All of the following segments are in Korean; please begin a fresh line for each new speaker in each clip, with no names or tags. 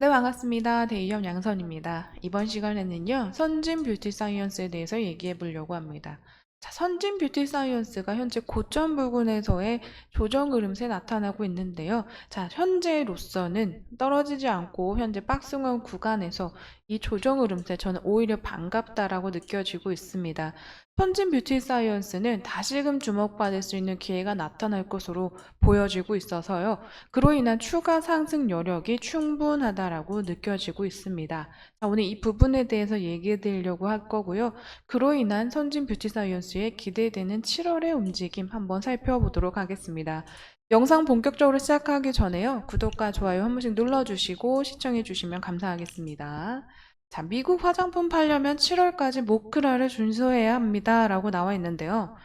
네, 반갑습니다. 대이업 양선입니다. 이번 시간에는요, 선진 뷰티 사이언스에 대해서 얘기해 보려고 합니다. 자, 선진 뷰티 사이언스가 현재 고점 부근에서의 조정 흐름세 나타나고 있는데요. 자, 현재로서는 떨어지지 않고 현재 박스권 구간에서 이 조정 흐름세 저는 오히려 반갑다라고 느껴지고 있습니다. 선진 뷰티 사이언스는 다시금 주목받을 수 있는 기회가 나타날 것으로 보여지고 있어서요. 그로 인한 추가 상승 여력이 충분하다라고 느껴지고 있습니다. 자, 오늘 이 부분에 대해서 얘기해 드리려고 할 거고요. 그로 인한 선진 뷰티 사이언스의 기대되는 7월의 움직임 한번 살펴보도록 하겠습니다. 영상 본격적으로 시작하기 전에요. 구독과 좋아요 한 번씩 눌러주시고 시청해 주시면 감사하겠습니다. 자, 미국 화장품 팔려면 7월까지 모크라를 준수해야 합니다. 라고 나와 있는데요.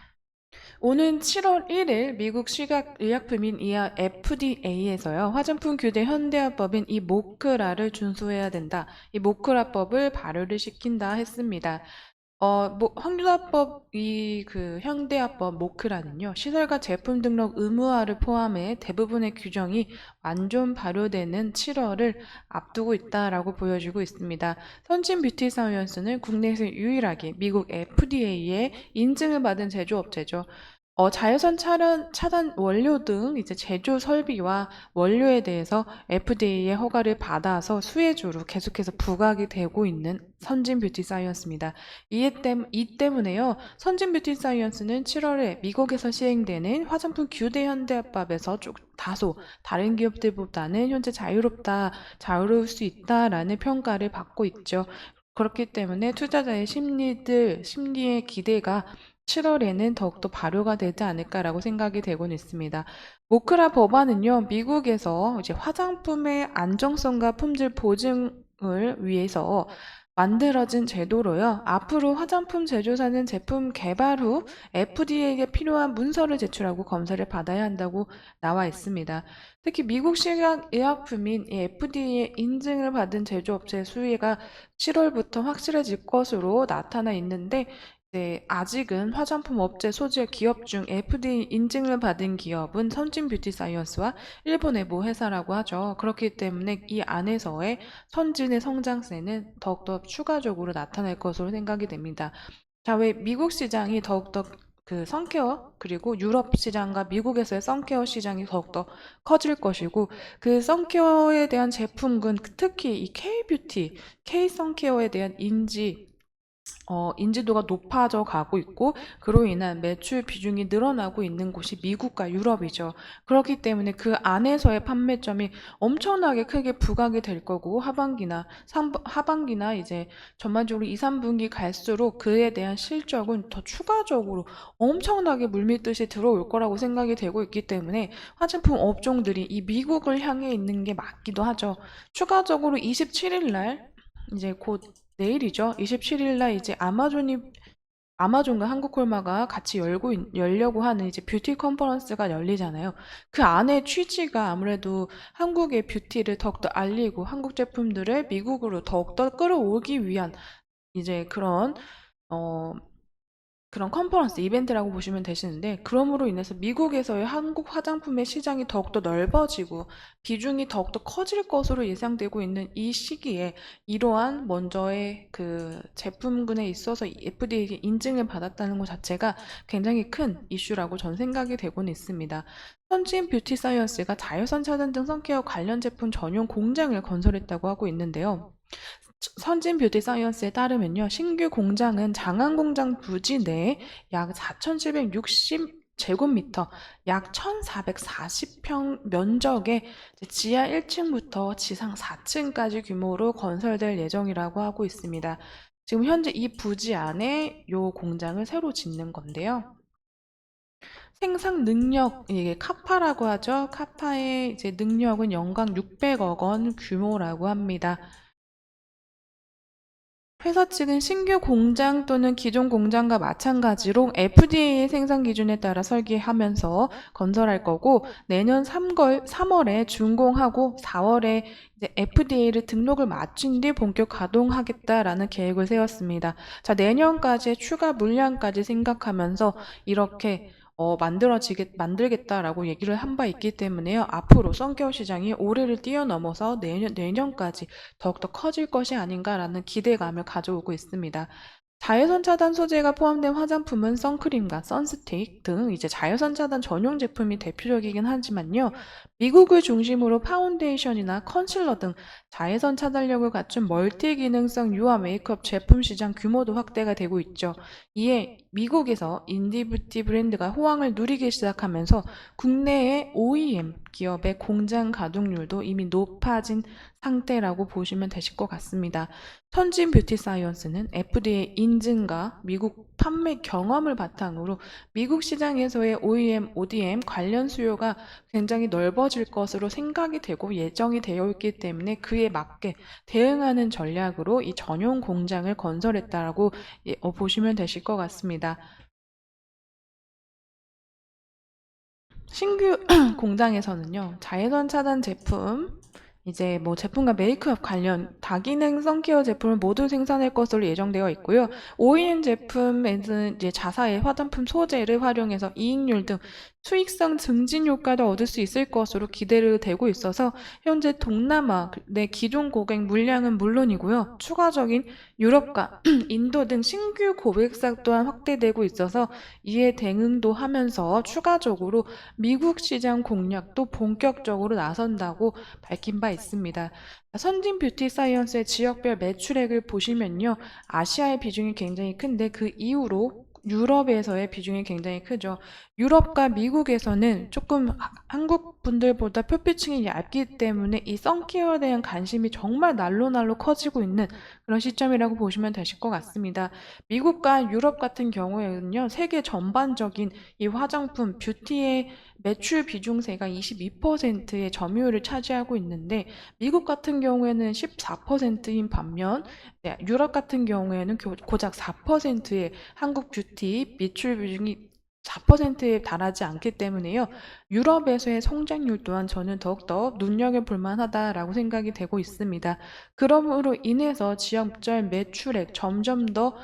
오는 7월 1일 미국 식약의약품인 FDA에서요. 화장품 규제 현대화법인 이 모크라를 준수해야 된다. 이 모크라법을 발효를 시킨다 했습니다. 현대화법 현대화법 모크라는요. 시설과 제품 등록 의무화를 포함해 대부분의 규정이 완전 발효되는 7월을 앞두고 있다라고 보여지고 있습니다. 선진 뷰티 사이언스는 국내에서 유일하게 미국 FDA의 인증을 받은 제조업체죠. 자외선 차단 원료 등 이제 제조 설비와 원료에 대해서 FDA의 허가를 받아서 수혜주로 계속해서 부각이 되고 있는 선진 뷰티 사이언스입니다. 이 때문에요. 선진 뷰티 사이언스는 7월에 미국에서 시행되는 화장품 규제 현대화법에서 다소 다른 기업들보다는 현재 자유로울 수 있다라는 평가를 받고 있죠. 그렇기 때문에 투자자의 심리의 기대가 7월에는 더욱더 발효가 되지 않을까라고 생각이 되곤 있습니다. 모크라 법안은요, 미국에서 이제 화장품의 안정성과 품질 보증을 위해서 만들어진 제도로요. 앞으로 화장품 제조사는 제품 개발 후 FDA에게 필요한 문서를 제출하고 검사를 받아야 한다고 나와 있습니다. 특히 미국 식약의약품인 FDA의 인증을 받은 제조업체 수위가 7월부터 확실해질 것으로 나타나 있는데 네, 아직은 화장품 업체 소재 기업 중 FDA 인증을 받은 기업은 선진 뷰티 사이언스와 일본의 모 회사라고 하죠. 그렇기 때문에 이 안에서의 선진의 성장세는 더욱더 추가적으로 나타날 것으로 생각이 됩니다. 자, 왜 미국 시장이 더욱더 선케어 그리고 유럽 시장과 미국에서의 선케어 시장이 더욱더 커질 것이고 그 선케어에 대한 제품군 특히 이 K-뷰티, K-선케어에 대한 인지도가 높아져 가고 있고 그로 인한 매출 비중이 늘어나고 있는 곳이 미국과 유럽이죠. 그렇기 때문에 그 안에서의 판매점이 엄청나게 크게 부각이 될 거고 하반기나 이제 전반적으로 2, 3분기 갈수록 그에 대한 실적은 더 추가적으로 엄청나게 물밀듯이 들어올 거라고 생각이 되고 있기 때문에 화장품 업종들이 이 미국을 향해 있는 게 맞기도 하죠. 추가적으로 27일 날 이제 곧 내일이죠. 27일 날 이제 아마존과 한국콜마가 같이 열려고 하는 이제 뷰티 컨퍼런스가 열리잖아요. 그 안에 취지가 아무래도 한국의 뷰티를 더욱더 알리고 한국 제품들을 미국으로 더욱더 끌어오기 위한 이제 그런 컨퍼런스 이벤트라고 보시면 되시는데 그럼으로 인해서 미국에서의 한국 화장품의 시장이 더욱더 넓어지고 비중이 더욱더 커질 것으로 예상되고 있는 이 시기에 이러한 먼저의 그 제품군에 있어서 FDA에게 인증을 받았다는 것 자체가 굉장히 큰 이슈라고 전 생각이 되고는 있습니다. 선진 뷰티 사이언스가 자외선 차단 등 선케어 관련 제품 전용 공장을 건설했다고 하고 있는데요. 선진 뷰티 사이언스에 따르면요, 신규 공장은 장안 공장 부지 내에 약 4,760제곱미터, 약 1,440평 면적의 지하 1층부터 지상 4층까지 규모로 건설될 예정이라고 하고 있습니다. 지금 현재 이 부지 안에 이 공장을 새로 짓는 건데요. 생산 능력, 이게 카파라고 하죠. 카파의 이제 능력은 연간 600억 원 규모라고 합니다. 회사 측은 신규 공장 또는 기존 공장과 마찬가지로 FDA의 생산 기준에 따라 설계하면서 건설할 거고 내년 3월에 준공하고 4월에 이제 FDA를 등록을 마친 뒤 본격 가동하겠다라는 계획을 세웠습니다. 자, 내년까지 추가 물량까지 생각하면서 이렇게 만들겠다라고 얘기를 한 바 있기 때문에요. 앞으로 선케어 시장이 올해를 뛰어넘어서 내년까지 더욱더 커질 것이 아닌가라는 기대감을 가져오고 있습니다. 자외선 차단 소재가 포함된 화장품은 선크림과 선스틱 등 이제 자외선 차단 전용 제품이 대표적이긴 하지만요. 미국을 중심으로 파운데이션이나 컨실러 등 자외선 차단력을 갖춘 멀티 기능성 유화 메이크업 제품 시장 규모도 확대가 되고 있죠. 이에 미국에서 인디뷰티 브랜드가 호황을 누리기 시작하면서 국내의 OEM 기업의 공장 가동률도 이미 높아진 상태라고 보시면 되실 것 같습니다. 선진 뷰티 사이언스는 FDA 인증과 미국 판매 경험을 바탕으로 미국 시장에서의 OEM, ODM 관련 수요가 굉장히 넓어질 것으로 생각이 되고 예정이 되어 있기 때문에 그에 맞게 대응하는 전략으로 이 전용 공장을 건설했다라고 보시면 되실 것 같습니다. 신규 공장에서는요, 자외선 차단 제품, 이제 뭐 제품과 메이크업 관련 다기능 선케어 제품을 모두 생산할 것으로 예정되어 있고요. OEM 제품에는 이제 자사의 화장품 소재를 활용해서 이익률 등 수익성 증진 효과도 얻을 수 있을 것으로 기대를 되고 있어서 현재 동남아 내 기존 고객 물량은 물론이고요. 추가적인 유럽과 인도 등 신규 고객사 또한 확대되고 있어서 이에 대응도 하면서 추가적으로 미국 시장 공략도 본격적으로 나선다고 밝힌 바 있습니다. 선진 뷰티 사이언스의 지역별 매출액을 보시면요. 아시아의 비중이 굉장히 큰데 그 이후로 유럽에서의 비중이 굉장히 크죠. 유럽과 미국에서는 조금 한국 분들보다 표피층이 얇기 때문에 이 선케어에 대한 관심이 정말 날로 커지고 있는 그런 시점이라고 보시면 되실 것 같습니다. 미국과 유럽 같은 경우에는요, 세계 전반적인 이 화장품, 뷰티의 매출 비중세가 22%의 점유율을 차지하고 있는데 미국 같은 경우에는 14%인 반면 유럽 같은 경우에는 고작 4%의 한국 뷰티 매출 비중이 4%에 달하지 않기 때문에요. 유럽에서의 성장률 또한 저는 더욱더 눈여겨볼 만하다라고 생각이 되고 있습니다. 그러므로 인해서 지역별 매출액 점점 더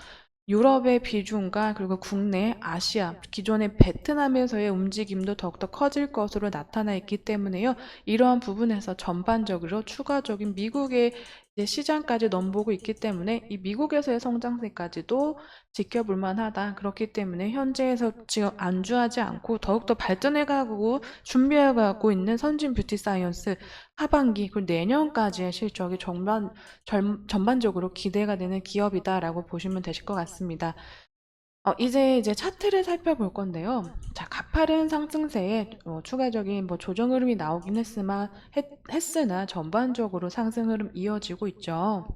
유럽의 비중과 그리고 국내, 아시아, 기존의 베트남에서의 움직임도 더욱더 커질 것으로 나타나 있기 때문에요. 이러한 부분에서 전반적으로 추가적인 미국의 이제 시장까지 넘보고 있기 때문에 이 미국에서의 성장세까지도 지켜볼 만하다. 그렇기 때문에 현재에서 지금 안주하지 않고 더욱더 발전해가고 준비해가고 있는 선진 뷰티 사이언스 하반기 그리고 내년까지의 실적이 전반적으로 기대가 되는 기업이다라고 보시면 되실 것 같습니다. 이제 차트를 살펴볼 건데요. 자, 가파른 상승세에 추가적인 뭐 조정 흐름이 나오긴 했으나 전반적으로 상승 흐름 이어지고 있죠.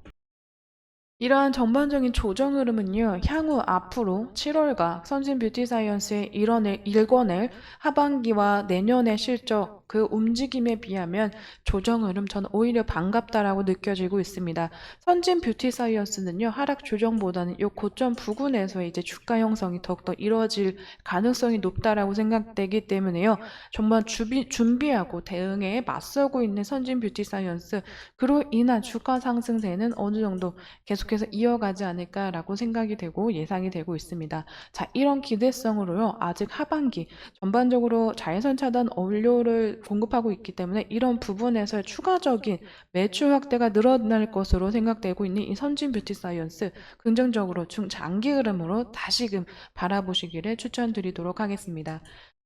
이러한 전반적인 조정 흐름은요, 향후 앞으로 7월과 선진 뷰티 사이언스의 일궈낼 하반기와 내년의 실적, 그 움직임에 비하면 조정 흐름 저는 오히려 반갑다라고 느껴지고 있습니다. 선진 뷰티 사이언스는요, 하락 조정보다는 이 고점 부근에서 이제 주가 형성이 더욱더 이루어질 가능성이 높다라고 생각되기 때문에요. 정말 준비하고 대응에 맞서고 있는 선진 뷰티 사이언스, 그로 인한 주가 상승세는 어느 정도 계속해서 이어가지 않을까라고 생각이 되고 예상이 되고 있습니다. 자, 이런 기대성으로요. 아직 하반기 전반적으로 자외선 차단 원료를 공급하고 있기 때문에 이런 부분에서 추가적인 매출 확대가 늘어날 것으로 생각되고 있는 이 선진 뷰티 사이언스 긍정적으로 중장기 흐름으로 다시금 바라보시기를 추천드리도록 하겠습니다.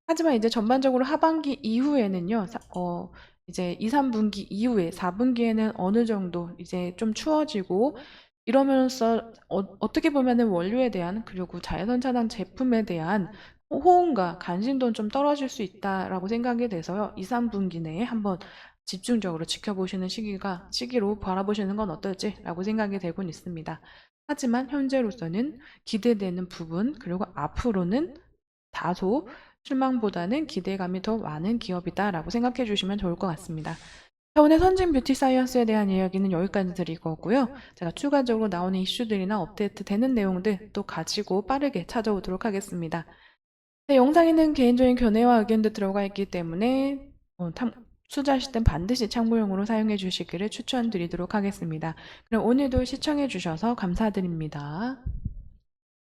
하지만 이제 전반적으로 하반기 이후에는요. 이제 2, 3분기 이후에 4분기에는 어느 정도 이제 좀 추워지고 이러면서 어떻게 보면은 원료에 대한 그리고 자외선 차단 제품에 대한 호응과 관심도 좀 떨어질 수 있다라고 생각이 돼서요. 2, 3분기 내에 한번 집중적으로 지켜보시는 시기로 바라보시는 건 어떨지라고 생각이 되곤 있습니다. 하지만 현재로서는 기대되는 부분 그리고 앞으로는 다소 실망보다는 기대감이 더 많은 기업이다라고 생각해 주시면 좋을 것 같습니다. 자, 오늘 선진 뷰티 사이언스에 대한 이야기는 여기까지 드릴 거고요. 제가 추가적으로 나오는 이슈들이나 업데이트 되는 내용들 또 가지고 빠르게 찾아오도록 하겠습니다. 네, 영상에는 개인적인 견해와 의견도 들어가 있기 때문에 투자하실 땐 반드시 참고용으로 사용해 주시기를 추천드리도록 하겠습니다. 그럼 오늘도 시청해 주셔서 감사드립니다.